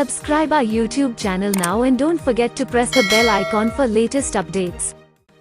Subscribe our YouTube channel now and don't forget to press the bell icon for latest updates.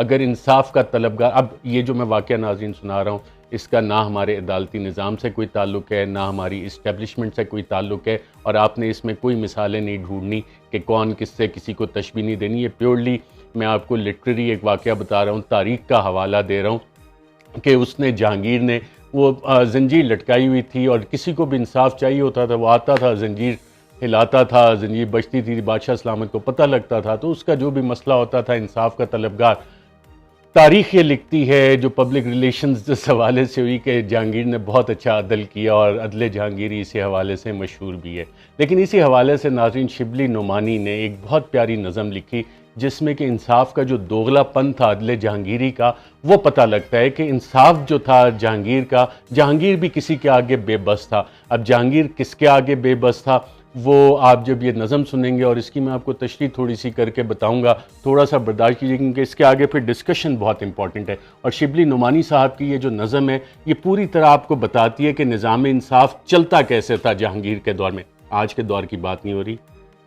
اگر انصاف کا طلبگار، اب یہ جو میں واقعہ ناظرین سنا رہا ہوں اس کا نہ ہمارے عدالتی نظام سے کوئی تعلق ہے، نہ ہماری اسٹیبلشمنٹ سے کوئی تعلق ہے، اور آپ نے اس میں کوئی مثالیں نہیں ڈھونڈنی کہ کون کس سے کسی کو تشبیہ نہیں دینی. یہ پیورلی میں آپ کو لٹریری ایک واقعہ بتا رہا ہوں، تاریخ کا حوالہ دے رہا ہوں کہ اس نے جہانگیر نے وہ زنجیر لٹکائی ہوئی تھی اور کسی کو بھی انصاف چاہیے ہوتا تھا، وہ آتا تھا، زنجیر ہلاتا تھا، زنجیر بجتی تھی، بادشاہ سلامت کو پتہ لگتا تھا، تو اس کا جو بھی مسئلہ ہوتا تھا انصاف کا طلبگار. تاریخ یہ لکھتی ہے جو پبلک ریلیشنز جس حوالے سے ہوئی کہ جہانگیر نے بہت اچھا عدل کیا اور عدل جہانگیری اسی حوالے سے مشہور بھی ہے. لیکن اسی حوالے سے ناظرین شبلی نعمانی نے ایک بہت پیاری نظم لکھی جس میں کہ انصاف کا جو دوغلا پن تھا عدل جہانگیری کا وہ پتہ لگتا ہے کہ انصاف جو تھا جہانگیر کا، جہانگیر بھی کسی کے آگے بے بس تھا. اب جہانگیر کس کے آگے بے بس تھا وہ آپ جب یہ نظم سنیں گے، اور اس کی میں آپ کو تشریح تھوڑی سی کر کے بتاؤں گا، تھوڑا سا برداشت کیجیے کیونکہ اس کے آگے پھر ڈسکشن بہت امپورٹنٹ ہے. اور شبلی نعمانی صاحب کی یہ جو نظم ہے یہ پوری طرح آپ کو بتاتی ہے کہ نظام انصاف چلتا کیسے تھا جہانگیر کے دور میں. آج کے دور کی بات نہیں ہو رہی،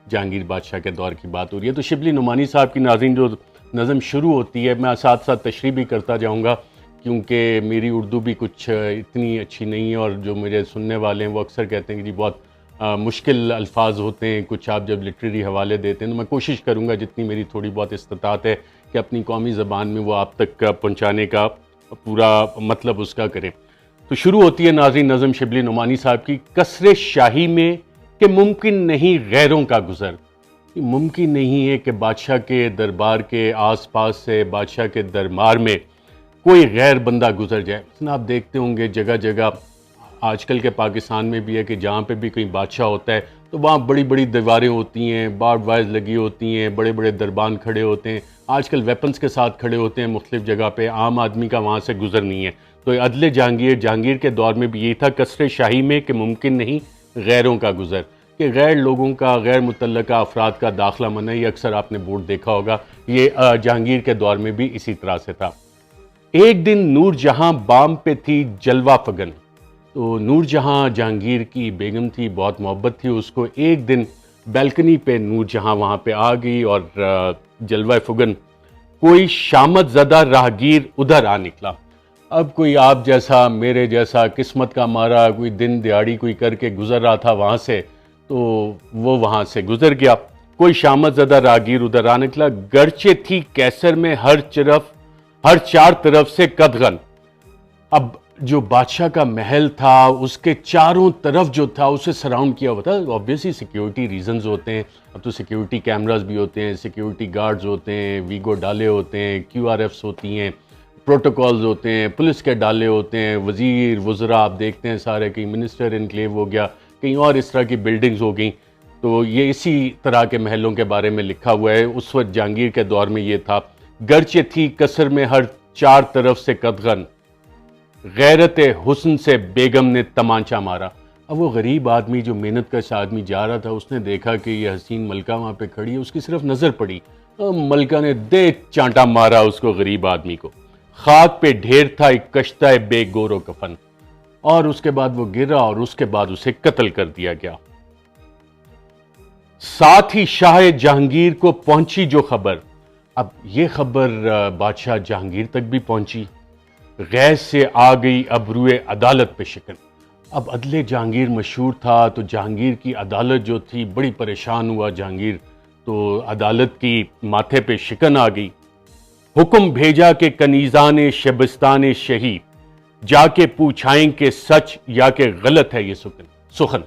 جہانگیر بادشاہ کے دور کی بات ہو رہی ہے. تو شبلی نعمانی صاحب کی ناظرین جو نظم شروع ہوتی ہے، میں ساتھ ساتھ تشریح بھی کرتا جاؤں گا کیونکہ میری اردو بھی کچھ اتنی اچھی نہیں ہے، اور جو میرے سننے والے ہیں وہ اکثر کہتے ہیں کہ جی بہت مشکل الفاظ ہوتے ہیں کچھ آپ جب لٹریری حوالے دیتے ہیں. تو میں کوشش کروں گا جتنی میری تھوڑی بہت استطاعت ہے کہ اپنی قومی زبان میں وہ آپ تک پہنچانے کا پورا مطلب اس کا کریں. تو شروع ہوتی ہے ناظرین نظم شبلی نعمانی صاحب کی، کثر شاہی میں کہ ممکن نہیں غیروں کا گزر. ممکن نہیں ہے کہ بادشاہ کے دربار کے آس پاس سے، بادشاہ کے دربار میں کوئی غیر بندہ گزر جائے. آپ دیکھتے ہوں گے جگہ جگہ آج کل کے پاکستان میں بھی ہے کہ جہاں پہ بھی کوئی بادشاہ ہوتا ہے تو وہاں بڑی بڑی دیواریں ہوتی ہیں، بارڈ وائرز لگی ہوتی ہیں، بڑے بڑے دربان کھڑے ہوتے ہیں، آج کل ویپنز کے ساتھ کھڑے ہوتے ہیں مختلف جگہ پہ، عام آدمی کا وہاں سے گزر نہیں ہے. تو عدل جہانگیر کے دور میں بھی یہی تھا، کثر شاہی میں کہ ممکن نہیں غیروں کا گزر، کہ غیر لوگوں کا، غیر متعلقہ افراد کا داخلہ منع. یہ اکثر آپ نے بورڈ دیکھا ہوگا، یہ جہانگیر کے دور میں بھی اسی طرح سے تھا. ایک دن نور جہاں بام پہ تھی جلوہ فگن. تو نور جہاں جہانگیر کی بیگم تھی، بہت محبت تھی اس کو. ایک دن بیلکنی پہ نور جہاں وہاں پہ آ گئی اور جلوہ فگن کوئی شامت زدہ راہگیر ادھر آ نکلا. اب کوئی آپ جیسا میرے جیسا قسمت کا مارا کوئی دن دیہاڑی کوئی کر کے گزر رہا تھا وہاں سے، تو وہ وہاں سے گزر گیا. کوئی شامت زدہ راہگیر ادھر آ نکلا، گرچہ تھی کیسر میں ہر چار طرف سے قدغن. اب جو بادشاہ کا محل تھا اس کے چاروں طرف جو تھا اسے سراؤنڈ کیا ہوا تھا. آبویسلی سیکیورٹی ریزنز ہوتے ہیں، اب تو سیکیورٹی کیمراز بھی ہوتے ہیں، سیکیورٹی گارڈز ہوتے ہیں، ویگو ڈالے ہوتے ہیں، کیو آر ایفز ہوتی ہیں، پروٹوکولز ہوتے ہیں، پولیس کے ڈالے ہوتے ہیں، وزیر وزراء آپ دیکھتے ہیں سارے، کہیں منسٹر انکلیو ہو گیا، کہیں اور اس طرح کی بلڈنگز ہو گئیں. تو یہ اسی طرح کے محلوں کے بارے میں لکھا ہوا ہے. اس وقت جہانگیر کے دور میں یہ تھا، گرچہ تھی کثر میں ہر چار طرف سے قدغن، غیرت حسن سے بیگم نے تمانچہ مارا. اب وہ غریب آدمی جو محنت کش آدمی جا رہا تھا اس نے دیکھا کہ یہ حسین ملکہ وہاں پہ کھڑی ہے، اس کی صرف نظر پڑی، ملکہ نے دے چانٹا مارا اس کو، غریب آدمی کو. خاک پہ ڈھیر تھا ایک کشتہ بے گور و کفن، اور اس کے بعد وہ گرا اور اس کے بعد اسے قتل کر دیا گیا. ساتھ ہی شاہ جہانگیر کو پہنچی جو خبر. اب یہ خبر بادشاہ جہانگیر تک بھی پہنچی. غیظ سے آ گئی ابروئے عدالت پہ شکن. اب عدل جہانگیر مشہور تھا تو جہانگیر کی عدالت جو تھی بڑی پریشان ہوا جہانگیر، تو عدالت کی ماتھے پہ شکن آ گئی. حکم بھیجا کہ کنیزان شبستان شہی جا کے پوچھائیں کہ سچ یا کہ غلط ہے یہ سخن.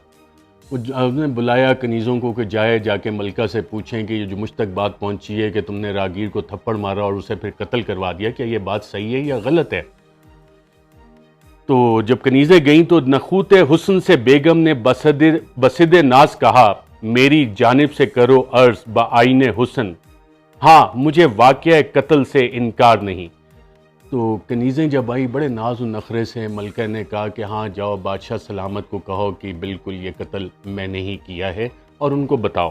انہوں نے بلایا کنیزوں کو کہ جا کے ملکہ سے پوچھیں کہ یہ جو مجھ تک بات پہنچی ہے کہ تم نے راہگیر کو تھپڑ مارا اور اسے پھر قتل کروا دیا، کیا یہ بات صحیح ہے یا غلط ہے؟ تو جب کنیزیں گئیں تو نخوت حسن سے بیگم نے بصد ناز کہا، میری جانب سے کرو عرض بآئین حسن، ہاں مجھے واقعہ قتل سے انکار نہیں. تو کنیزیں جب آئی بڑے ناز و نخرے سے ملکہ نے کہا کہ ہاں جاؤ بادشاہ سلامت کو کہو کہ بالکل یہ قتل میں نے ہی کیا ہے اور ان کو بتاؤ.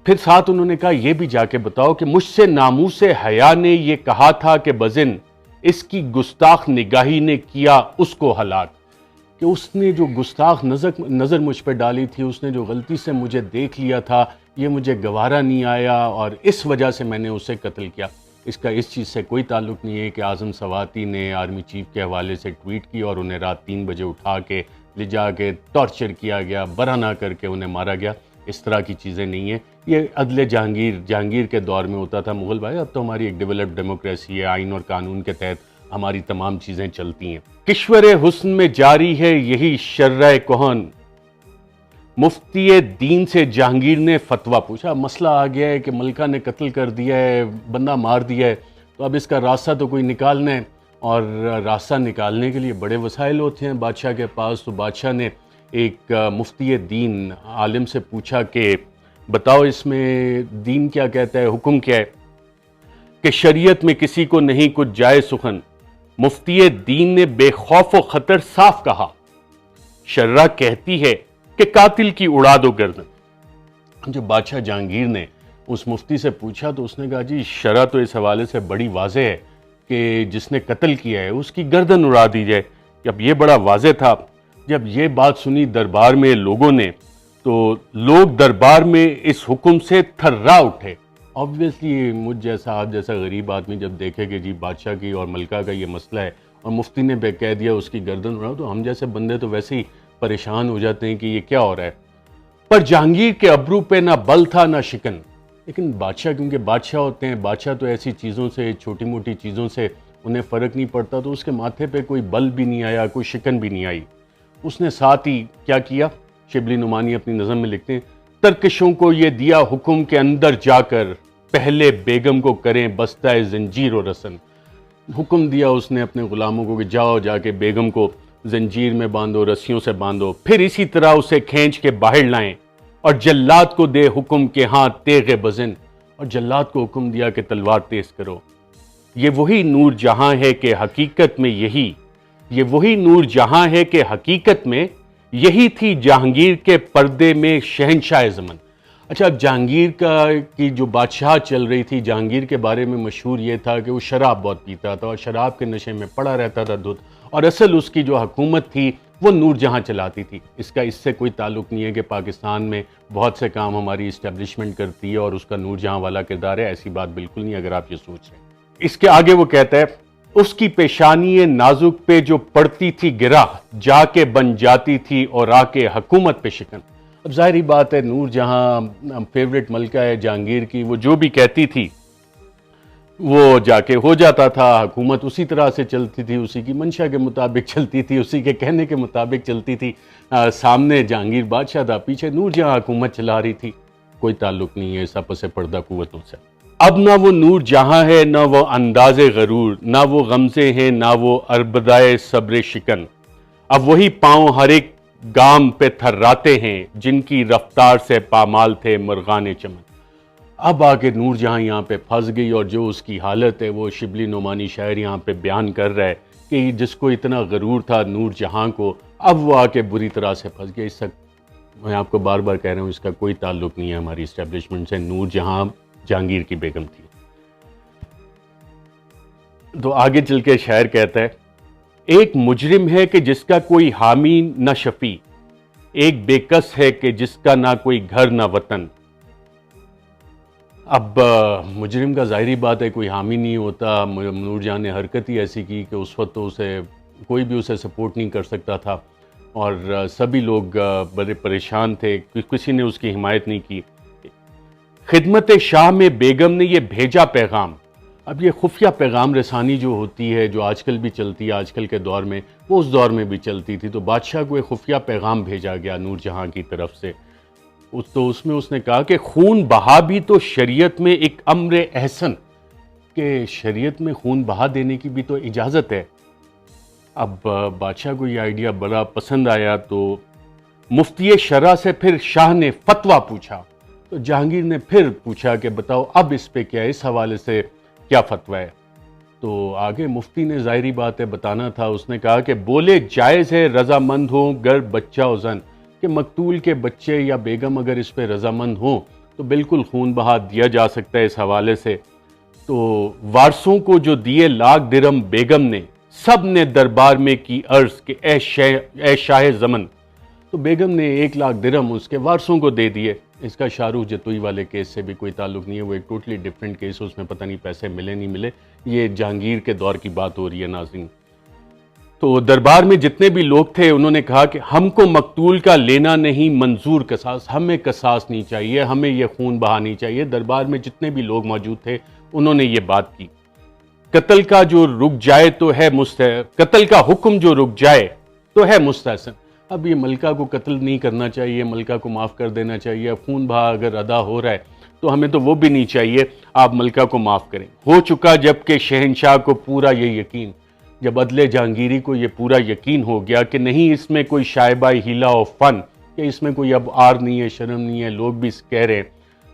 پھر ساتھ انہوں نے کہا یہ بھی جا کے بتاؤ کہ مجھ سے ناموس حیا نے یہ کہا تھا کہ بزن اس کی گستاخ نگاہی نے کیا اس کو ہلاک، کہ اس نے جو گستاخ نظر مجھ پہ ڈالی تھی، اس نے جو غلطی سے مجھے دیکھ لیا تھا، یہ مجھے گوارا نہیں آیا اور اس وجہ سے میں نے اسے قتل کیا. اس کا اس چیز سے کوئی تعلق نہیں ہے کہ اعظم سواتی نے آرمی چیف کے حوالے سے ٹویٹ کی اور انہیں رات 3 بجے اٹھا کے لے جا کے ٹارچر کیا گیا، برہنہ کر کے انہیں مارا گیا۔ اس طرح کی چیزیں نہیں ہیں، یہ عدل جہانگیر کے دور میں ہوتا تھا مغل بھائی۔ اب تو ہماری ایک ڈیولپڈ ڈیموکریسی ہے، آئین اور قانون کے تحت ہماری تمام چیزیں چلتی ہیں۔ کشور حسن میں جاری ہے یہی شرع کہن، مفتی دین سے جہانگیر نے فتویٰ پوچھا۔ مسئلہ آ گیا ہے کہ ملکہ نے قتل کر دیا ہے، بندہ مار دیا ہے، تو اب اس کا راستہ تو کوئی نکالنا ہے، اور راستہ نکالنے کے لیے بڑے وسائل ہوتے ہیں بادشاہ کے پاس۔ تو بادشاہ نے ایک مفتی دین عالم سے پوچھا کہ بتاؤ اس میں دین کیا کہتا ہے، حکم کیا ہے؟ کہ شریعت میں کسی کو نہیں کچھ جائے سخن۔ مفتی دین نے بے خوف و خطر صاف کہا، شرع کہتی ہے کہ قاتل کی اڑا دو گردن۔ جو بادشاہ جہانگیر نے اس مفتی سے پوچھا تو اس نے کہا جی شرع تو اس حوالے سے بڑی واضح ہے کہ جس نے قتل کیا ہے اس کی گردن اڑا دی جائے۔ اب یہ بڑا واضح تھا۔ جب یہ بات سنی دربار میں لوگوں نے تو لوگ دربار میں اس حکم سے تھرا اٹھے۔ آبویسلی مجھ جیسا آپ جیسا غریب آدمی جب دیکھے کہ جی بادشاہ کی اور ملکہ کا یہ مسئلہ ہے اور مفتی نے بے کہہ دیا اس کی گردن اڑاؤ، تو ہم جیسے بندے تو ویسے ہی پریشان ہو جاتے ہیں کہ یہ کیا ہو رہا ہے۔ پر جہانگیر کے ابرو پہ نہ بل تھا نہ شکن، لیکن بادشاہ کیونکہ بادشاہ ہوتے ہیں، بادشاہ تو ایسی چیزوں سے، چھوٹی موٹی چیزوں سے انہیں فرق نہیں پڑتا، تو اس کے ماتھے پہ کوئی بل بھی نہیں آیا، کوئی شکن بھی نہیں آئی۔ اس نے ساتھ ہی کیا کیا، شبلی نعمانی اپنی نظم میں لکھتے ہیں، ترکشوں کو یہ دیا حکم کے اندر جا کر پہلے بیگم کو کریں بستہ زنجیر و رسن۔ حکم دیا اس نے اپنے غلاموں کو کہ جاؤ جا کے بیگم کو زنجیر میں باندھو، رسیوں سے باندھو، پھر اسی طرح اسے کھینچ کے باہر لائیں، اور جلاد کو دے حکم کے ہاں تیغ بزن، اور جلاد کو حکم دیا کہ تلوار تیز کرو۔ یہ وہی نور جہاں ہے کہ حقیقت میں یہ وہی نور جہاں ہے کہ حقیقت میں یہی تھی جہانگیر کے پردے میں شہنشاہ زمن۔ اچھا، اب جہانگیر کی جو بادشاہ چل رہی تھی، جہانگیر کے بارے میں مشہور یہ تھا کہ وہ شراب بہت پیتا تھا اور شراب کے نشے میں پڑا رہتا تھا دھت، اور اصل اس کی جو حکومت تھی وہ نور جہاں چلاتی تھی۔ اس سے کوئی تعلق نہیں ہے کہ پاکستان میں بہت سے کام ہماری اسٹیبلشمنٹ کرتی ہے اور اس کا نور جہاں والا کردار ہے، ایسی بات بالکل نہیں اگر آپ یہ سوچ رہے ہیں۔ اس کے آگے وہ کہتا ہے، اس کی پیشانی نازک پہ جو پڑتی تھی گرہ، جا کے بن جاتی تھی اور آ کے حکومت پہ شکن۔ اب ظاہری بات ہے، نور جہاں فیوریٹ ملکہ ہے جہانگیر کی، وہ جو بھی کہتی تھی وہ جا کے ہو جاتا تھا، حکومت اسی طرح سے چلتی تھی، اسی کی منشا کے مطابق چلتی تھی، اسی کے کہنے کے مطابق چلتی تھی۔ سامنے جہانگیر بادشاہ تھا، پیچھے نور جہاں حکومت چلا رہی تھی۔ کوئی تعلق نہیں ہے اس پس پردہ قوتوں سے۔ اب نہ وہ نور جہاں ہے، نہ وہ انداز غرور، نہ وہ غمزے ہیں، نہ وہ اربدائے صبر شکن۔ اب وہی پاؤں ہر ایک گام پہ تھراتے ہیں، جن کی رفتار سے پامال تھے مرغان چمن۔ اب آگے نور جہاں یہاں پہ پھنس گئی، اور جو اس کی حالت ہے وہ شبلی نعمانی شاعر یہاں پہ بیان کر رہا ہے کہ جس کو اتنا غرور تھا نور جہاں کو، اب وہ آ کے بری طرح سے پھنس گیا۔ اس سے میں آپ کو بار بار کہہ رہا ہوں، اس کا کوئی تعلق نہیں ہے ہماری اسٹیبلشمنٹ سے۔ نور جہاں جہانگیر کی بیگم تھی۔ تو آگے چل کے شاعر کہتا ہے، ایک مجرم ہے کہ جس کا کوئی حامی نہ شفیع، ایک بے کس ہے کہ جس کا نہ کوئی گھر نہ وطن۔ اب مجرم کا ظاہری بات ہے کوئی حامی نہیں ہوتا۔ نور جہاں نے حرکت ہی ایسی کی کہ اس وقت تو کوئی بھی اسے سپورٹ نہیں کر سکتا تھا، اور سبھی لوگ بڑے پریشان تھے، کسی نے اس کی حمایت نہیں کی۔ خدمت شاہ میں بیگم نے یہ بھیجا پیغام۔ اب یہ خفیہ پیغام رسانی جو ہوتی ہے، جو آج کل بھی چلتی ہے، آج کل کے دور میں، وہ اس دور میں بھی چلتی تھی۔ تو بادشاہ کو ایک خفیہ پیغام بھیجا گیا نور جہاں کی طرف سے۔ تو اس میں اس نے کہا کہ خون بہا بھی تو شریعت میں ایک امر احسن، کہ شریعت میں خون بہا دینے کی بھی تو اجازت ہے۔ اب بادشاہ کو یہ آئیڈیا بڑا پسند آیا، تو مفتی شرع سے پھر شاہ نے فتویٰ پوچھا۔ تو جہانگیر نے پھر پوچھا کہ بتاؤ اب اس پہ کیا، اس حوالے سے کیا فتویٰ ہے؟ تو آگے مفتی نے ظاہری بات ہے بتانا تھا۔ اس نے کہا کہ بولے جائز ہے رضامند ہوں گر بچہ و زن، کہ مقتول کے بچے یا بیگم اگر اس پہ رضامند ہوں تو بالکل خون بہا دیا جا سکتا ہے اس حوالے سے۔ تو وارثوں کو جو دیے لاکھ درم بیگم نے، سب نے دربار میں کی عرض کہ اے شاہ زمن۔ تو بیگم نے 1 لاکھ درم اس کے وارثوں کو دے دیے۔ اس کا شاہ رخ جتوئی والے کیس سے بھی کوئی تعلق نہیں ہے، وہ ایک ٹوٹلی ڈیفرنٹ کیس ہے، اس میں پتہ نہیں پیسے ملے نہیں ملے، یہ جہانگیر کے دور کی بات ہو رہی ہے ناظرین۔ تو دربار میں جتنے بھی لوگ تھے انہوں نے کہا کہ ہم کو مقتول کا لینا نہیں منظور قصاص، ہمیں قصاص نہیں چاہیے، ہمیں یہ خون بہانی چاہیے۔ دربار میں جتنے بھی لوگ موجود تھے انہوں نے یہ بات کی۔ قتل کا جو رک جائے تو ہے قتل کا حکم جو رک جائے تو ہے مستحسن۔ اب یہ ملکہ کو قتل نہیں کرنا چاہیے، ملکہ کو معاف کر دینا چاہیے، خون بہا اگر ادا ہو رہا ہے تو ہمیں تو وہ بھی نہیں چاہیے، آپ ملکہ کو معاف کریں۔ ہو چکا جبکہ شہنشاہ کو پورا یہ یقین، جب عدل جہانگیری کو یہ پورا یقین ہو گیا کہ نہیں اس میں کوئی شائبہ ہیلا و فن، کہ اس میں کوئی اب آر نہیں ہے، شرم نہیں ہے، لوگ بھی کہہ رہے ہیں،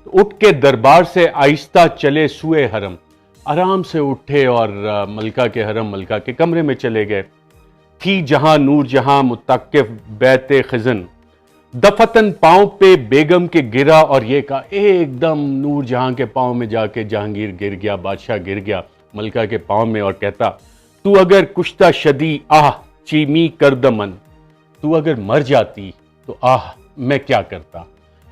تو اٹھ کے دربار سے آہستہ چلے سوئے حرم، آرام سے اٹھے اور ملکہ کے حرم، ملکہ کے کمرے میں چلے گئے۔ تھی جہاں نور جہاں متقف بیت خزن، دفتن پاؤں پہ بیگم کے گرا، اور یہ کہا ایک دم نور جہاں کے پاؤں میں جا کے جہانگیر گر گیا، بادشاہ گر گیا ملکہ کے پاؤں میں، اور کہتا تو اگر کشتہ شدی آہ چیمی کردمن، تو اگر مر جاتی تو آہ میں کیا کرتا۔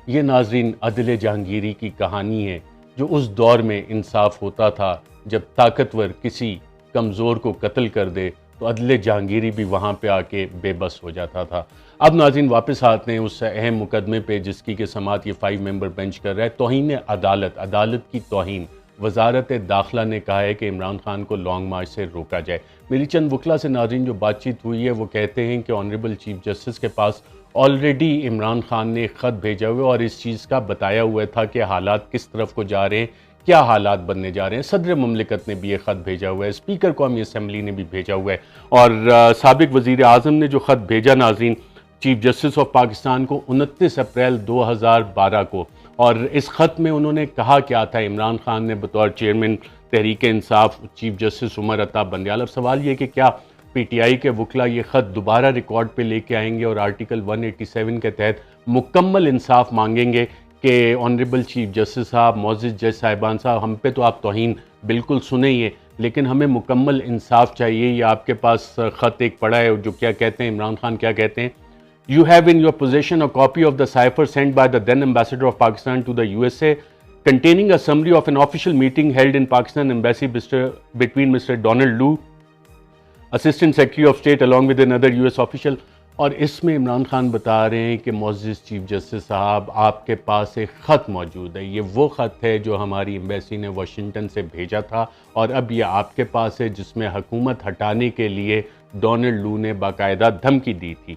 یہ ناظرین عدل جہانگیری کی کہانی ہے، جو اس دور میں انصاف ہوتا تھا، جب طاقتور کسی کمزور کو قتل کر دے تو عدل جہانگیری بھی وہاں پہ آ کے بے بس ہو جاتا تھا۔ اب ناظرین واپس آتے ہیں اس اہم مقدمے پہ جس کی کہ سماعت یہ 5 ممبر بینچ کر رہا ہے، توہین عدالت، عدالت کی توہین۔ وزارت داخلہ نے کہا ہے کہ عمران خان کو لانگ مارچ سے روکا جائے۔ میری چند وکلا سے ناظرین جو بات چیت ہوئی ہے وہ کہتے ہیں کہ آنریبل چیف جسٹس کے پاس آلریڈی عمران خان نے خط بھیجا ہوئے اور اس چیز کا بتایا ہوا تھا کہ حالات کس طرف کو جا رہے ہیں، کیا حالات بننے جا رہے ہیں۔ صدر مملکت نے بھی یہ خط بھیجا ہوا ہے، اسپیکر قومی اسمبلی نے بھی بھیجا ہوا ہے، اور سابق وزیر اعظم نے جو خط بھیجا ناظرین چیف جسٹس آف پاکستان کو 29 اپریل 2012 کو، اور اس خط میں انہوں نے کہا کیا تھا عمران خان نے بطور chairman Tehreek Insaf chief justice Umar Ata Bandial. اب سوال یہ کہ کیا پی ٹی آئی کے وکلا یہ خط دوبارہ ریکارڈ پہ لے کے آئیں گے اور آرٹیکل 187 کے تحت مکمل انصاف مانگیں گے کہ آنریبل چیف جسٹس صاحب، معزز جج صاحبان صاحب، ہم پہ تو آپ توہین بالکل سنیں ہی ہیں لیکن ہمیں مکمل انصاف چاہیے۔ یہ آپ کے پاس خط ایک پڑا ہے جو کیا کہتے ہیں، عمران خان کیا کہتے ہیں، You have in your possession a copy of the cipher sent by the then Ambassador of Pakistan to the USA containing a summary of an official meeting held in Pakistan Embassy between Mr. Donald Lu, Assistant Secretary of State along with another US official۔ اور اس میں عمران خان بتا رہے ہیں کہ معزز chief justice صاحب آپ کے پاس ایک خط موجود ہے، یہ وہ خط ہے جو ہماری ایمبیسی نے واشنگٹن سے بھیجا تھا اور اب یہ آپ کے پاس ہے، جس میں حکومت ہٹانے کے لیے ڈونلڈ لو نے باقاعدہ دھمکی دی تھی۔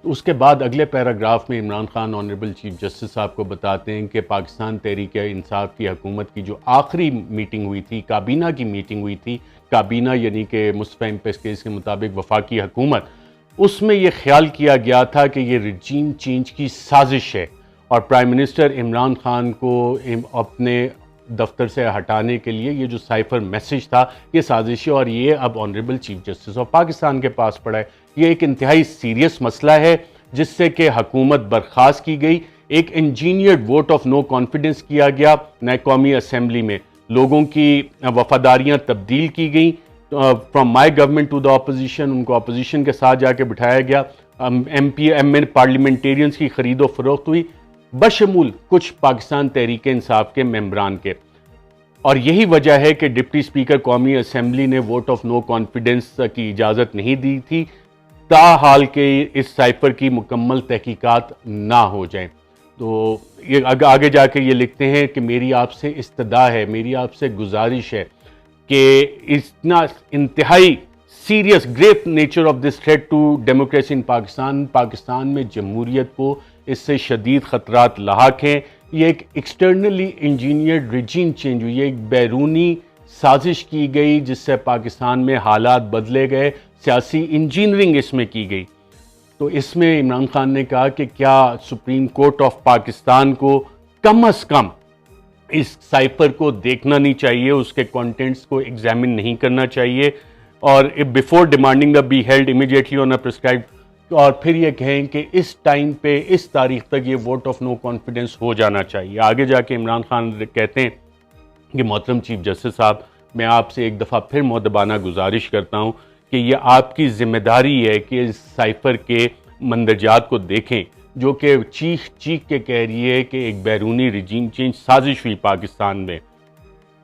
اس کے بعد اگلے پیراگراف میں Imran Khan honourable chief justice صاحب کو بتاتے ہیں کہ پاکستان تحریک انصاف کی حکومت کی جو آخری میٹنگ ہوئی تھی، کابینہ کی میٹنگ ہوئی تھی، کابینہ یعنی کہ مصطفی امپس کیس کے مطابق وفاقی حکومت، اس میں یہ خیال کیا گیا تھا کہ یہ رجیم چینج کی سازش ہے اور پرائم منسٹر عمران خان کو اپنے دفتر سے ہٹانے کے لیے یہ جو سائفر میسیج تھا یہ سازش ہے، اور یہ اب honourable chief justice of Pakistan کے پاس پڑا ہے۔ یہ ایک انتہائی سیریس مسئلہ ہے جس سے کہ حکومت برخاست کی گئی، ایک engineered vote of no confidence کیا گیا نئے قومی اسمبلی میں، لوگوں کی وفاداریاں تبدیل کی گئیں، from my government to the opposition, ان کو اپوزیشن کے ساتھ جا کے بٹھایا گیا، M P M N parliamentarians کی خرید و فروخت ہوئی بشمول کچھ پاکستان تحریک انصاف کے ممبران کے، اور یہی وجہ ہے کہ ڈپٹی اسپیکر قومی اسمبلی نے ووٹ آف نو کانفیڈنس کی اجازت نہیں دی تھی تاحال کہ اس سائفر کی مکمل تحقیقات نہ ہو جائیں۔ تو یہ آگے جا کے یہ لکھتے ہیں کہ میری آپ سے استدعا ہے، میری آپ سے گزارش ہے کہ اتنا انتہائی serious grave nature of this threat to democracy in Pakistan میں جمہوریت کو اس سے شدید خطرات لاحق ہیں۔ یہ ایک ایکسٹرنلی انجینئرڈ ریجیم چینج ہوئی، ایک بیرونی سازش کی گئی جس سے پاکستان میں حالات بدلے گئے، سیاسی انجینئرنگ اس میں کی گئی۔ تو اس میں عمران خان نے کہا کہ کیا سپریم کورٹ آف پاکستان کو کم از کم اس سائفر کو دیکھنا نہیں چاہیے، اس کے کانٹینٹس کو ایگزامن نہیں کرنا چاہیے، اور before demanding the be held immediately on a prescribed, اور پھر یہ کہیں کہ اس ٹائم پہ اس تاریخ تک یہ ووٹ آف نو کانفیڈنس ہو جانا چاہیے۔ آگے جا کے عمران خان کہتے ہیں کہ محترم چیف جسٹس صاحب، میں آپ سے ایک دفعہ پھر مؤدبانہ گزارش کرتا ہوں کہ یہ آپ کی ذمہ داری ہے کہ اس سائفر کے مندرجات کو دیکھیں، جو کہ چیخ کے کہہ رہی ہے کہ ایک بیرونی رجیم چینج سازش ہوئی پاکستان میں،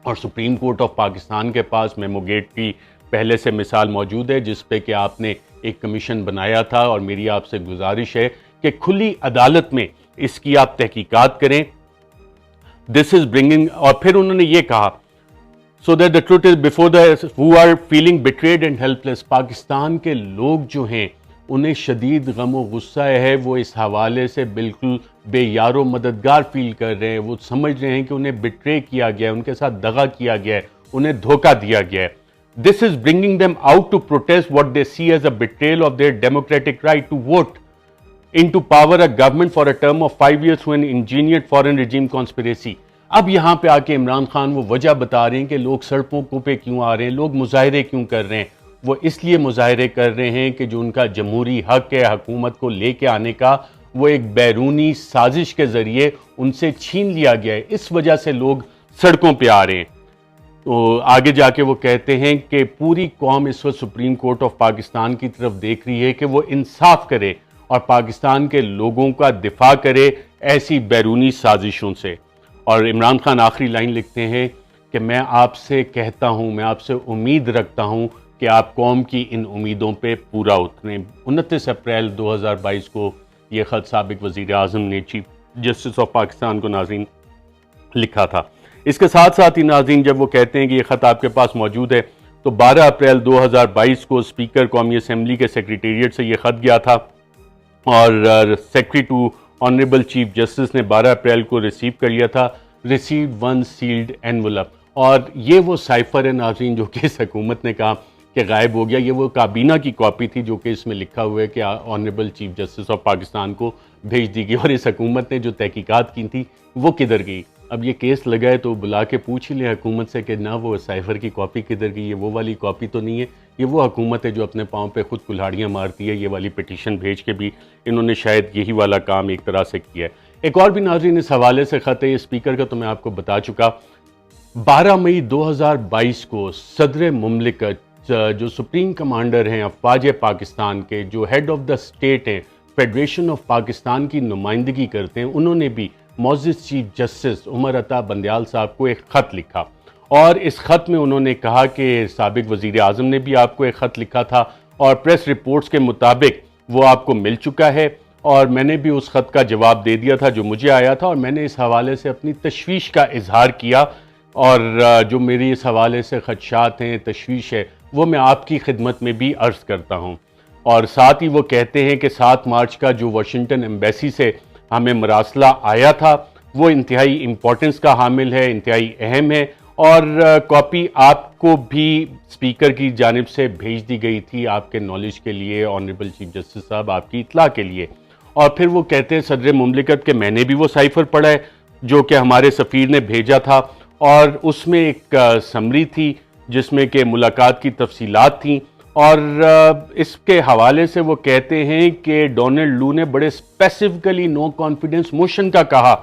اور سپریم کورٹ آف پاکستان کے پاس میمو گیٹ کی پہلے سے مثال موجود ہے جس پہ کہ آپ نے ایک کمیشن بنایا تھا، اور میری آپ سے گزارش ہے کہ کھلی عدالت میں اس کی آپ تحقیقات کریں. دس از برنگنگ، اور پھر انہوں نے یہ کہا so that the truth is before the who are feeling betrayed and helpless. Pakistan کے لوگ جو ہیں انہیں شدید غم و غصہ ہے، وہ اس حوالے سے بالکل بے یار و مددگار فیل کر رہے ہیں، وہ سمجھ رہے ہیں کہ انہیں بٹرے کیا گیا ہے، ان کے ساتھ دغا کیا گیا ہے، انہیں دھوکہ دیا گیا ہے. This is bringing them out to protest what they see as a betrayal of their democratic right to vote into power a government for a term of 5 years through an engineered foreign regime conspiracy. اب یہاں پہ آ کے عمران خان وہ وجہ بتا رہے ہیں کہ لوگ سڑکوں پہ کیوں آ رہے ہیں، لوگ مظاہرے کیوں کر رہے ہیں. وہ اس لیے مظاہرے کر رہے ہیں کہ جو ان کا جمہوری حق ہے حکومت کو لے کے آنے کا، وہ ایک بیرونی سازش کے ذریعے ان سے چھین لیا گیا ہے. اس وجہ سے لوگ سڑکوں پہ آ رہے ہیں. تو آگے جا کے وہ کہتے ہیں کہ پوری قوم اس وقت سپریم کورٹ آف پاکستان کی طرف دیکھ رہی ہے کہ وہ انصاف کرے اور پاکستان کے لوگوں کا دفاع کرے ایسی بیرونی سازشوں سے. اور عمران خان آخری لائن لکھتے ہیں کہ میں آپ سے کہتا ہوں، میں آپ سے امید رکھتا ہوں کہ آپ قوم کی ان امیدوں پہ پورا اتریں. 29 اپریل 2022 کو یہ خط سابق وزیر اعظم نے چیف جسٹس آف پاکستان کو ناظرین لکھا تھا. اس کے ساتھ ساتھ ہی ناظرین جب وہ کہتے ہیں کہ یہ خط آپ کے پاس موجود ہے، تو 12 اپریل 2022 کو اسپیکر قومی اسمبلی کے سیکریٹریٹ سے یہ خط گیا تھا، اور secretary to honourable chief justice نے 12 اپریل کو ریسیو کر لیا تھا. ریسیوڈ ون سیلڈ انویلپ، اور یہ وہ سائفر ہے ناظرین جو کہ اس حکومت نے کہا کہ غائب ہو گیا. یہ وہ کابینہ کی کاپی تھی جو کہ اس میں لکھا ہوا ہے کہ honourable chief justice of Pakistan کو بھیج دی گئی، اور اس حکومت نے جو تحقیقات کی تھی وہ کدھر گئی. اب یہ کیس لگا ہے تو بلا کے پوچھ ہی لیں حکومت سے کہ نہ وہ سائفر کی کاپی کدھر گئی ہے، وہ والی کاپی تو نہیں ہے. یہ وہ حکومت ہے جو اپنے پاؤں پہ خود کلہاڑیاں مارتی ہے. یہ والی پٹیشن بھیج کے بھی انہوں نے شاید یہی والا کام ایک طرح سے کیا ہے. ایک اور بھی ناظرین اس حوالے سے خط ہے، یہ اسپیکر کا تو میں آپ کو بتا چکا. 12 مئی 2022 کو صدر مملکت جو سپریم کمانڈر ہیں افواج پاکستان کے، جو ہیڈ آف دا اسٹیٹ ہیں، فیڈریشن آف پاکستان کی نمائندگی کرتے ہیں، انہوں نے بھی معزز چیف جسٹس عمر عطا بندیال صاحب کو ایک خط لکھا. اور اس خط میں انہوں نے کہا کہ سابق وزیر اعظم نے بھی آپ کو ایک خط لکھا تھا، اور پریس رپورٹس کے مطابق وہ آپ کو مل چکا ہے، اور میں نے بھی اس خط کا جواب دے دیا تھا جو مجھے آیا تھا، اور میں نے اس حوالے سے اپنی تشویش کا اظہار کیا، اور جو میری اس حوالے سے خدشات ہیں، تشویش ہے، وہ میں آپ کی خدمت میں بھی عرض کرتا ہوں. اور ساتھ ہی وہ کہتے ہیں کہ 7 مارچ کا جو واشنگٹن ایمبیسی سے ہمیں مراسلہ آیا تھا وہ انتہائی امپورٹنس کا حامل ہے، انتہائی اہم ہے، اور کاپی آپ کو بھی اسپیکر کی جانب سے بھیج دی گئی تھی آپ کے نالج کے لیے، آنریبل چیف جسٹس صاحب آپ کی اطلاع کے لیے. اور پھر وہ کہتے ہیں صدر مملکت کہ میں نے بھی وہ سائفر پڑھا ہے جو کہ ہمارے سفیر نے بھیجا تھا، اور اس میں ایک سمری تھی جس میں کہ ملاقات کی تفصیلات تھیں، اور اس کے حوالے سے وہ کہتے ہیں کہ ڈونلڈ لو نے بڑے اسپیسیفکلی نو کانفیڈنس موشن کا کہا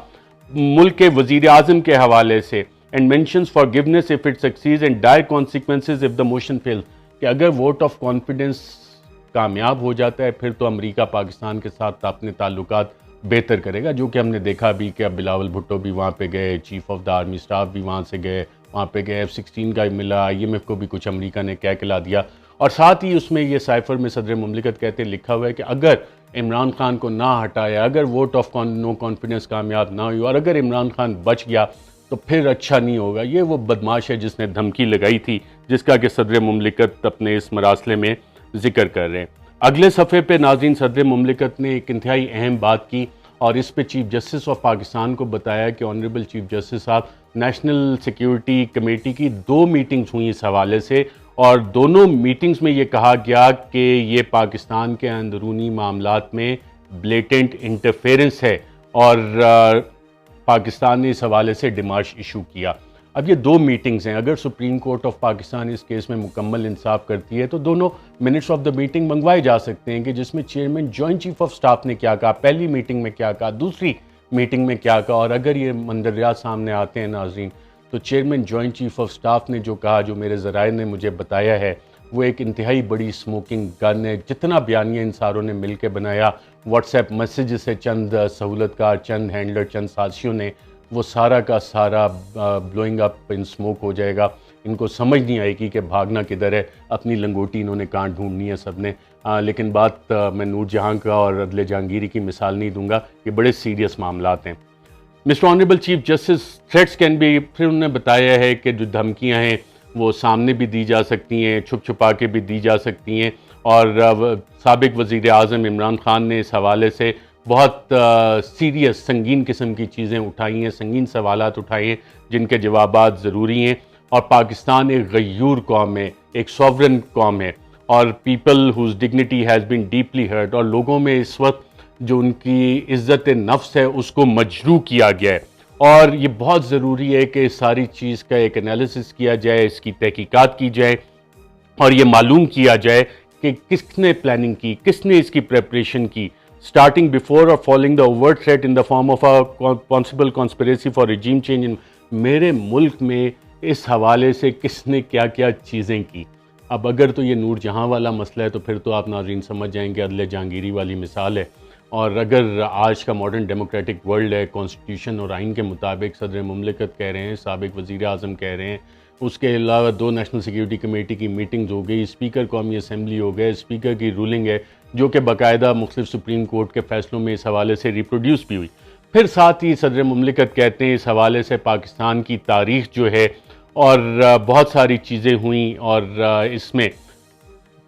ملک کے وزیر اعظم کے حوالے سے، and mentions forgiveness if it succeeds and dire consequences if the motion fails، کہ اگر ووٹ آف کانفیڈنس کامیاب ہو جاتا ہے پھر تو امریکہ پاکستان کے ساتھ اپنے تعلقات بہتر کرے گا، جو کہ ہم نے دیکھا بھی کہ اب بلاول بھٹو بھی وہاں پہ گئے، chief of the army staff بھی وہاں سے گئے، وہاں پہ گئے، F-16 کا ملا، IMF کو بھی کچھ امریکہ نے کہہ کلا دیا. اور ساتھ ہی اس میں یہ سائفر میں صدر مملکت کہتے لکھا ہوا ہے کہ اگر عمران خان کو نہ ہٹایا، اگر ووٹ آف نو کانفیڈنس کامیاب نہ ہوئی، اور اگر عمران خان بچ گیا تو پھر اچھا نہیں ہوگا. یہ وہ بدماش ہے جس نے دھمکی لگائی تھی، جس کا کہ صدر مملکت اپنے اس مراسلے میں ذکر کر رہے ہیں. اگلے صفحے پہ ناظرین صدر مملکت نے ایک انتہائی اہم بات کی، اور اس پہ چیف جسٹس آف پاکستان کو بتایا کہ آنریبل چیف جسٹس صاحب نیشنل سیکیورٹی کمیٹی کی 2 میٹنگز ہوئیں اس حوالے سے، اور دونوں میٹنگز میں یہ کہا گیا کہ یہ پاکستان کے اندرونی معاملات میں بلیٹنٹ انٹرفیرنس ہے، اور پاکستان نے اس حوالے سے ڈیمارش ایشو کیا. اب یہ 2 میٹنگز ہیں، اگر سپریم کورٹ آف پاکستان اس کیس میں مکمل انصاف کرتی ہے تو دونوں منٹس آف دا میٹنگ منگوائے جا سکتے ہیں کہ جس میں chairman joint chief of staff نے کیا کہا، پہلی میٹنگ میں کیا کہا، دوسری میٹنگ میں کیا کہا. اور اگر یہ منظریات سامنے آتے ہیں ناظرین تو chairman joint chief of staff نے جو کہا، جو میرے ذرائع نے مجھے بتایا ہے، وہ ایک انتہائی بڑی اسموکنگ گن ہے. جتنا بیانیہ ان ساروں نے مل کے بنایا واٹس ایپ میسیجز سے چند سہولت کار، چند ہینڈلر، چند سازشیوں نے وہ سارا کا سارا بلوئنگ اپ ان اسموک ہو جائے گا. ان کو سمجھ نہیں آئے گی کہ بھاگنا کدھر ہے، اپنی لنگوٹی انہوں نے کہاں ڈھونڈنی ہے سب نے. لیکن بات میں نور جہاں کا اور عدل جہانگیری کی مثال نہیں دوں گا، یہ بڑے سیریس معاملات ہیں. Mister honourable chief justice, threats can be, پھر انہوں نے بتایا ہے کہ جو دھمکیاں ہیں وہ سامنے بھی دی جا سکتی ہیں، چھپ چھپا کے بھی دی جا سکتی ہیں. اور سابق وزیر اعظم عمران خان نے اس حوالے سے بہت سیریس، سنگین قسم کی چیزیں اٹھائی ہیں، سنگین سوالات اٹھائے ہیں جن کے جوابات ضروری ہیں. اور پاکستان ایک غیور قوم ہے، ایک سوورن قوم ہے، اور people whose dignity has been deeply hurt, اور لوگوں میں اس وقت جو ان کی عزت نفس ہے اس کو مجروح کیا گیا ہے. اور یہ بہت ضروری ہے کہ اس ساری چیز کا ایک انالیسس کیا جائے، اس کی تحقیقات کی جائے، اور یہ معلوم کیا جائے کہ کس نے پلاننگ کی، کس نے اس کی پریپریشن کی، starting before or following the overt threat in the form of a possible conspiracy for regime change. میرے ملک میں اس حوالے سے کس نے کیا کیا چیزیں کی. اب اگر تو یہ نور جہاں والا مسئلہ ہے تو پھر تو آپ ناظرین سمجھ جائیں گے عدل جہانگیری والی مثال ہے. اور اگر آج کا ماڈرن ڈیموکریٹک ورلڈ ہے، کانسٹیٹیوشن اور آئین کے مطابق صدر مملکت کہہ رہے ہیں، سابق وزیر اعظم کہہ رہے ہیں، اس کے علاوہ 2 نیشنل سیکیورٹی کمیٹی کی میٹنگز ہو گئی، اسپیکر قومی اسمبلی ہو گئے، اسپیکر کی رولنگ ہے جو کہ باقاعدہ مختلف سپریم کورٹ کے فیصلوں میں اس حوالے سے ریپروڈیوس بھی ہوئی. پھر ساتھ ہی صدر مملکت کہتے ہیں اس حوالے سے پاکستان کی تاریخ جو ہے، اور بہت ساری چیزیں ہوئیں، اور اس میں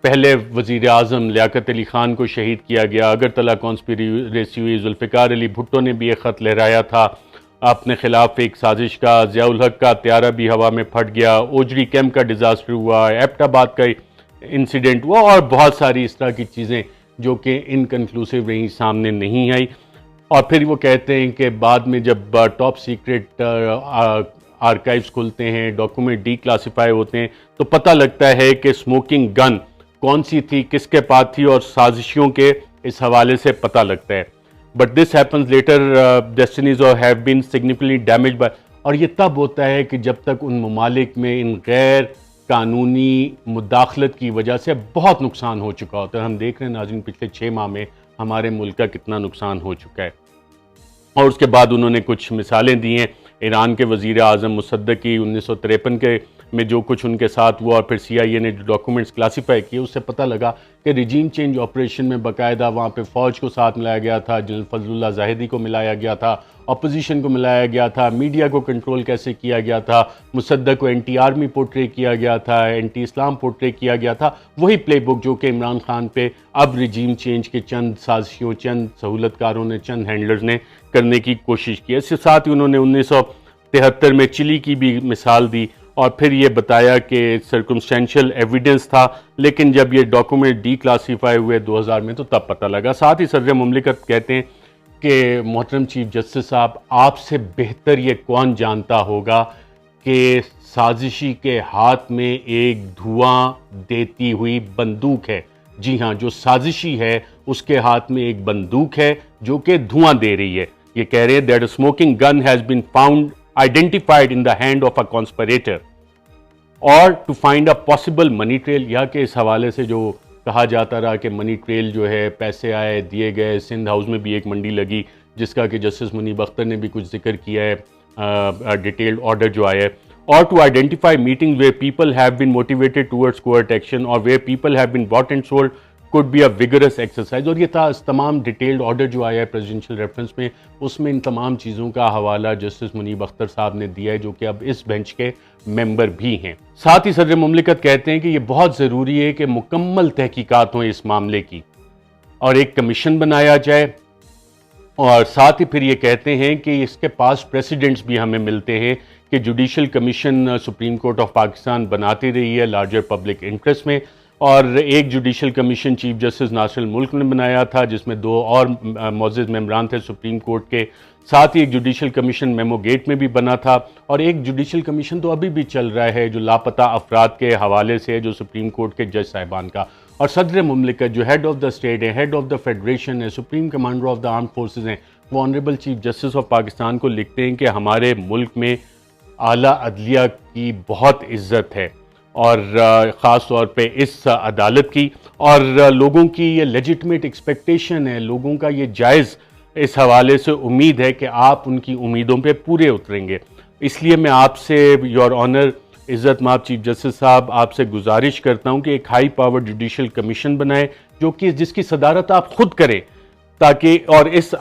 پہلے وزیر اعظم لیاقت علی خان کو شہید کیا گیا، اگرتلہ کانسپیریسی ہوئی، ذوالفقار علی بھٹو نے بھی ایک خط لہرایا تھا اپنے خلاف ایک سازش کا، ضیاء الحق کا طیارہ بھی ہوا میں پھٹ گیا، اوجڑی کیمپ کا ڈیزاسٹر ہوا، ایبٹ آباد کا انسیڈنٹ ہوا، اور بہت ساری اس طرح کی چیزیں جو کہ انکنکلوسیو رہیں، سامنے نہیں آئی. اور پھر وہ کہتے ہیں کہ بعد میں جب ٹاپ سیکرٹ آرکائیوز کھلتے ہیں، ڈاکومنٹ ڈی کلاسیفائی ہوتے ہیں، تو پتہ لگتا ہے کہ اسموکنگ گن کون سی تھی، کس کے پاس تھی، اور سازشیوں کے اس حوالے سے پتہ لگتا ہے. But this happens later destinies have been significantly damaged by, اور یہ تب ہوتا ہے کہ جب تک ان ممالک میں ان غیر قانونی مداخلت کی وجہ سے بہت نقصان ہو چکا ہوتا ہے. ہم دیکھ رہے ہیں ناظرین پچھلے 6 ماہ میں ہمارے ملک کا کتنا نقصان ہو چکا ہے. اور اس کے بعد انہوں نے کچھ مثالیں دی ہیں. ایران کے وزیر اعظم مصدق کی 1953 کے میں جو کچھ ان کے ساتھ ہوا، اور پھر سی آئی اے نے جو ڈاکومنٹس کلاسیفائی کیے، اس سے پتہ لگا کہ ریجیم چینج آپریشن میں باقاعدہ وہاں پہ فوج کو ساتھ ملایا گیا تھا، جنرل فضل اللہ زاہدی کو ملایا گیا تھا، اپوزیشن کو ملایا گیا تھا، میڈیا کو کنٹرول کیسے کیا گیا تھا، مصدق کو اینٹی آرمی پورٹرے کیا گیا تھا، اینٹی اسلام پورٹرے کیا گیا تھا. وہی پلے بک جو کہ عمران خان پہ اب ریجیم چینج کے چند سازشیوں، چند سہولت کاروں نے، چند ہینڈلرز نے کرنے کی کوشش کی. اس کے ساتھ ہی انہوں نے 1973 میں چلی کی بھی مثال دی، اور پھر یہ بتایا کہ سرکمسٹینشل ایویڈنس تھا، لیکن جب یہ ڈاکومنٹ ڈی کلاسیفائی ہوئے 2000 میں تو تب پتہ لگا. ساتھ ہی صدر مملکت کہتے ہیں کہ محترم چیف جسٹس صاحب، آپ سے بہتر یہ کون جانتا ہوگا کہ سازشی کے ہاتھ میں ایک دھواں دیتی ہوئی بندوق ہے. جی ہاں، جو سازشی ہے اس کے ہاتھ میں ایک بندوق ہے جو کہ دھواں دے رہی ہے. یہ کہہ رہے ہیں that a smoking gun has been found identified in the hand of a conspirator or to find a possible money trail. یا کہ اس حوالے سے جو کہا جاتا رہا کہ منی ٹریل جو ہے، پیسے آئے دیے گئے، سندھ ہاؤس میں بھی ایک منڈی لگی جس کا کہ جسٹس منیب اختر نے بھی کچھ ذکر کیا ہے، ڈیٹیلڈ آرڈر جو آیا ہے. or to identify meetings where people have been motivated towards covert action or where people have been bought and sold could be a vigorous exercise. اور یہ تھا تمام ڈیٹیلڈ آرڈر جو آیا ہے پریزیڈنشیل ریفرنس میں، اس میں ان تمام چیزوں کا حوالہ جسٹس منیب اختر صاحب نے دیا ہے جو کہ اب اس بینچ کے ممبر بھی ہیں. ساتھ ہی صدر مملکت کہتے ہیں کہ یہ بہت ضروری ہے کہ مکمل تحقیقات ہوں اس معاملے کی اور ایک کمیشن بنایا جائے. اور ساتھ ہی پھر یہ کہتے ہیں کہ اس کے پاس پریسیڈنٹس بھی ہمیں ملتے ہیں کہ judicial commission supreme court of Pakistan بناتی رہی ہے لارجر پبلک انٹرسٹ میں، اور ایک جوڈیشل کمیشن چیف جسٹس ناصر الملک نے بنایا تھا جس میں 2 اور معزز ممبران تھے سپریم کورٹ کے. ساتھ ہی ایک جوڈیشل کمیشن میمو گیٹ میں بھی بنا تھا، اور ایک جوڈیشل کمیشن تو ابھی بھی چل رہا ہے جو لاپتہ افراد کے حوالے سے جو سپریم کورٹ کے جج صاحبان کا. اور صدر مملکت جو ہیڈ آف دا اسٹیٹ ہے، ہیڈ آف دا فیڈریشن ہے، supreme commander of the arm forces ہیں، وہ honourable chief justice of Pakistan کو لکھتے ہیں کہ ہمارے ملک میں اعلیٰ عدلیہ کی بہت عزت ہے، اور خاص طور پہ اس عدالت کی، اور لوگوں کی یہ لیجٹمیٹ ایکسپیکٹیشن ہے، لوگوں کا یہ جائز اس حوالے سے امید ہے کہ آپ ان کی امیدوں پہ پورے اتریں گے۔ اس لیے میں آپ سے یور آنر عزت مآب چیف جسٹس صاحب آپ سے گزارش کرتا ہوں کہ ایک ہائی پاور جوڈیشل کمیشن بنائے جس کی صدارت آپ خود کریں، تاکہ اور اس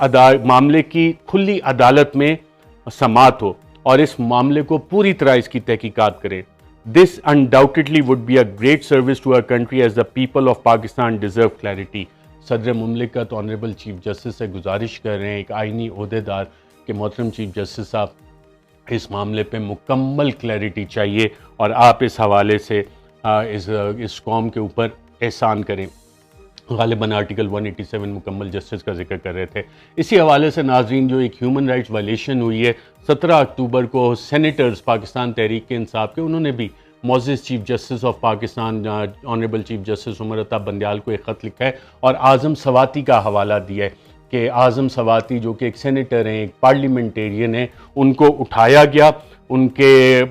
معاملے کی کھلی عدالت میں سماعت ہو اور اس معاملے کو پوری طرح اس کی تحقیقات کرے۔ This undoubtedly would be a great service to our country as the people of Pakistan deserve clarity۔ صدر مملکت آنریبل چیف جسٹس سے گزارش کر رہے ہیں ایک آئینی عہدیدار کہ محترم چیف جسٹس صاحب اس معاملے پہ مکمل کلیئرٹی چاہیے اور آپ اس حوالے سے اس قوم کے اوپر احسان کریں۔ غالباً آرٹیکل 187 مکمل جسٹس کا ذکر کر رہے تھے۔ اسی حوالے سے ناظرین جو ایک ہیومن رائٹس وائلیشن ہوئی ہے 17 اکتوبر کو سینیٹرز پاکستان تحریک انصاف کے، انہوں نے بھی معزز chief justice of Pakistan honourable chief justice Umar Ata Bandial کو ایک خط لکھا ہے اور اعظم سواتی کا حوالہ دیا ہے کہ اعظم سواتی جو کہ ایک سینیٹر ہیں، ایک پارلیمنٹیرین ہیں، ان کو اٹھایا گیا، ان کے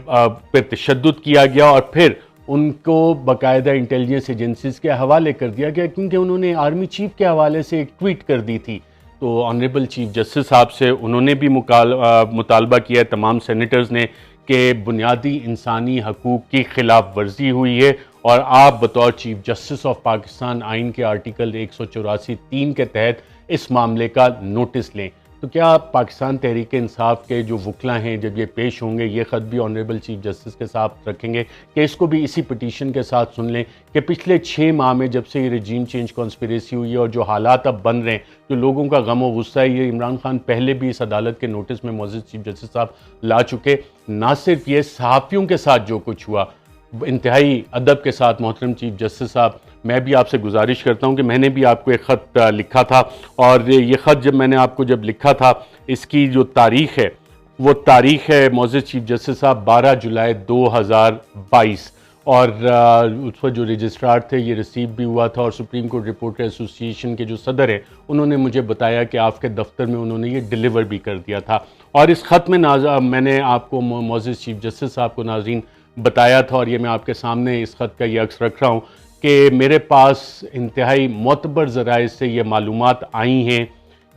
پہ تشدد کیا گیا اور پھر ان کو باقاعدہ انٹیلیجنس ایجنسیز کے حوالے کر دیا گیا کیونکہ انہوں نے آرمی چیف کے حوالے سے ایک ٹویٹ کر دی تھی۔ تو آنریبل چیف جسٹس صاحب سے انہوں نے بھی مطالبہ کیا ہے تمام سینیٹرز نے کہ بنیادی انسانی حقوق کی خلاف ورزی ہوئی ہے اور آپ بطور چیف جسٹس آف پاکستان آئین کے آرٹیکل 184(3) کے تحت اس معاملے کا نوٹس لیں۔ تو کیا پاکستان تحریک انصاف کے جو وکلاء ہیں جب یہ پیش ہوں گے یہ خط بھی آنریبل چیف جسٹس کے ساتھ رکھیں گے کہ اس کو بھی اسی پٹیشن کے ساتھ سن لیں کہ پچھلے 6 ماہ میں جب سے یہ رجیم چینج کانسپیریسی ہوئی ہے اور جو حالات اب بن رہے ہیں، جو لوگوں کا غم و غصہ ہے، یہ عمران خان پہلے بھی اس عدالت کے نوٹس میں معزز چیف جسٹس صاحب لا چکے۔ نہ صرف یہ صحافیوں کے ساتھ جو کچھ ہوا، انتہائی ادب کے ساتھ محترم چیف جسٹس صاحب میں بھی آپ سے گزارش کرتا ہوں کہ میں نے بھی آپ کو ایک خط لکھا تھا اور یہ خط جب میں نے آپ کو لکھا تھا اس کی جو تاریخ ہے وہ تاریخ ہے معزز چیف جسٹس صاحب 12 جولائی 2022 اور اس پر جو رجسٹرار تھے یہ ریسیو بھی ہوا تھا اور سپریم کورٹ رپورٹر ایسوسی ایشن کے جو صدر ہیں انہوں نے مجھے بتایا کہ آپ کے دفتر میں انہوں نے یہ ڈیلیور بھی کر دیا تھا۔ اور اس خط میں میں نے آپ کو معزز چیف جسٹس صاحب کو ناظرین بتایا تھا اور یہ میں آپ کے سامنے اس خط کا یہ عکس رکھ رہا ہوں کہ میرے پاس انتہائی معتبر ذرائع سے یہ معلومات آئی ہیں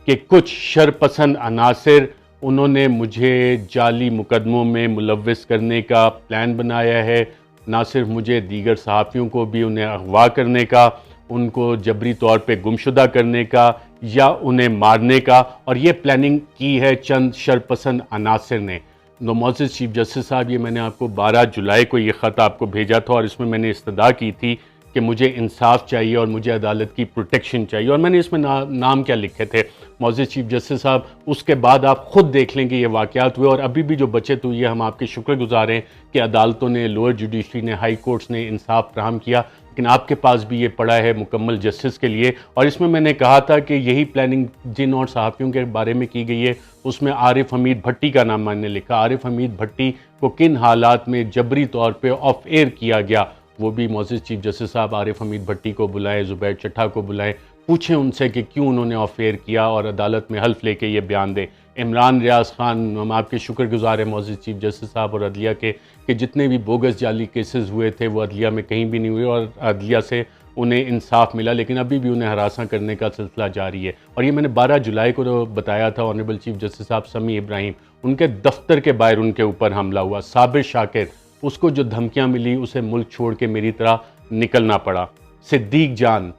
کہ کچھ شرپسند عناصر انہوں نے مجھے جعلی مقدموں میں ملوث کرنے کا پلان بنایا ہے، نہ صرف مجھے دیگر صحافیوں کو بھی انہیں اغوا کرنے کا، ان کو جبری طور پہ گمشدہ کرنے کا یا انہیں مارنے کا، اور یہ پلاننگ کی ہے چند شرپسند عناصر نے۔ معزز چیف جسٹس صاحب یہ میں نے آپ کو 12 جولائی کو یہ خط آپ کو بھیجا تھا اور اس میں نے استدعا کی تھی کہ مجھے انصاف چاہیے اور مجھے عدالت کی پروٹیکشن چاہیے، اور میں نے اس میں نام کیا لکھے تھے معزز چیف جسٹس صاحب، اس کے بعد آپ خود دیکھ لیں کہ یہ واقعات ہوئے اور ابھی بھی جو بچت ہوئی ہے ہم آپ کے شکر گزار ہیں کہ عدالتوں نے، لوئر جوڈیشری نے، ہائی کورٹس نے انصاف فراہم کیا، لیکن آپ کے پاس بھی یہ پڑا ہے مکمل جسٹس کے لیے۔ اور اس میں نے کہا تھا کہ یہی پلاننگ جن اور صحافیوں کے بارے میں کی گئی ہے اس میں عارف حمید بھٹی کا نام میں نے لکھا۔ عارف حمید بھٹی کو کن حالات میں جبری طور پہ آف ایئر کیا گیا، وہ بھی معزز چیف جسٹس صاحب عارف حمید بھٹی کو بلائیں، زبیر چٹھا کو بلائیں، پوچھیں ان سے کہ کیوں انہوں نے آف ایئر کیا اور عدالت میں حلف لے کے یہ بیان دیں۔ عمران ریاض خان، ہم آپ کے شکر گزار ہیں معزز چیف جسٹس صاحب اور عدلیہ کے کہ جتنے بھی بوگس جعلی کیسز ہوئے تھے وہ عدلیہ میں کہیں بھی نہیں ہوئے اور عدلیہ سے انہیں انصاف ملا، لیکن ابھی بھی انہیں ہراساں کرنے کا سلسلہ جاری ہے۔ اور یہ میں نے 12 جولائی کو بتایا تھا آنریبل چیف جسٹس صاحب سمیع ابراہیم، ان کے دفتر کے باہر ان کے اوپر حملہ ہوا۔ صابر شاکر، اس کو جو دھمکیاں ملی اسے ملک چھوڑ کے میری طرح نکلنا پڑا۔ Siddique Jan,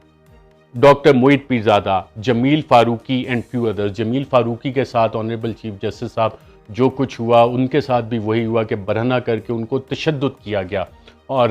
doctor Moeed Pirzada, Jameel Farooqui and few others. Jameel Farooqui کے ساتھ آنریبل چیف جسٹس صاحب جو کچھ ہوا ان کے ساتھ بھی وہی ہوا کہ برہنہ کر کے ان کو تشدد کیا گیا، اور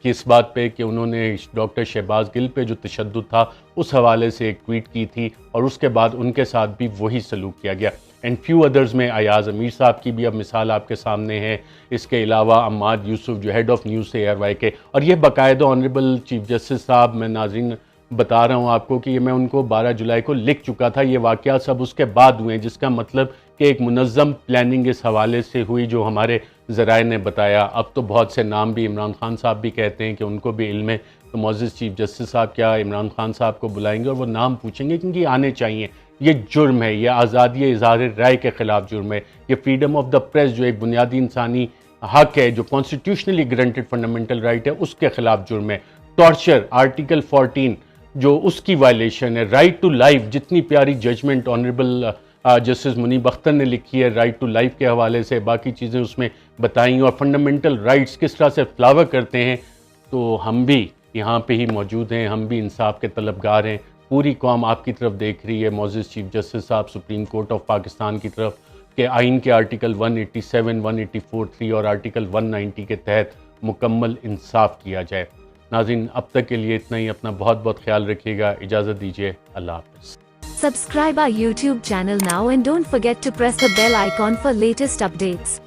کس بات پہ کہ انہوں نے ڈاکٹر شہباز گل پہ جو تشدد تھا اس حوالے سے ایک ٹویٹ کی تھی اور اس کے بعد ان کے ساتھ بھی وہی سلوک کیا گیا۔ اینڈ فیو ادرز میں ایاز امیر صاحب کی بھی اب مثال آپ کے سامنے ہے، اس کے علاوہ عماد یوسف جو ہیڈ آف نیوز سے ARY کے، اور یہ باقاعدہ آنریبل چیف جسٹس صاحب میں ناظرین بتا رہا ہوں آپ کو کہ یہ میں ان کو 12 جولائی کو لکھ چکا تھا، یہ واقعات سب اس کے بعد ہوئے ہیں، جس کا مطلب کہ ایک منظم پلاننگ اس حوالے سے ہوئی جو ہمارے ذرائع نے بتایا۔ اب تو بہت سے نام بھی عمران خان صاحب بھی کہتے ہیں کہ ان کو بھی علم ہے، تو معزز چیف جسٹس صاحب کیا عمران خان صاحب کو بلائیں گے اور وہ نام پوچھیں گے کیونکہ یہ آنے چاہیے۔ یہ جرم ہے، یہ آزادی اظہار رائے کے خلاف جرم ہے، یہ فریڈم آف دا پریس جو ایک بنیادی انسانی حق ہے, جو کانسٹیٹیوشنلی گرانٹڈ فنڈامنٹل رائٹ ہے, اس کے خلاف جرم ہے. ٹارچر آرٹیکل 14 جو اس کی وائلیشن ہے. رائٹ ٹو لائف, جتنی پیاری ججمنٹ آنریبل جسٹس منیب اختر نے لکھی ہے رائٹ ٹو لائف کے حوالے سے, باقی چیزیں اس میں بتائیں, اور فنڈامنٹل رائٹس کس طرح سے فلاور کرتے ہیں. تو ہم بھی یہاں پہ ہی موجود ہیں, ہم بھی انصاف کے طلبگار ہیں. پوری قوم آپ کی طرف دیکھ رہی ہے, معزز چیف جسٹس صاحب سپریم کورٹ آف پاکستان کی طرف, کہ آئین کے آرٹیکل 187, 184(3) اور آرٹیکل 190 کے تحت مکمل انصاف کیا جائے. ناظرین, اب تک کے لیے اتنا ہی. اپنا بہت بہت خیال رکھیے گا. اجازت دیجیے. اللہ حافظ. Subscribe our YouTube channel now and don't forget to press the bell icon for latest updates.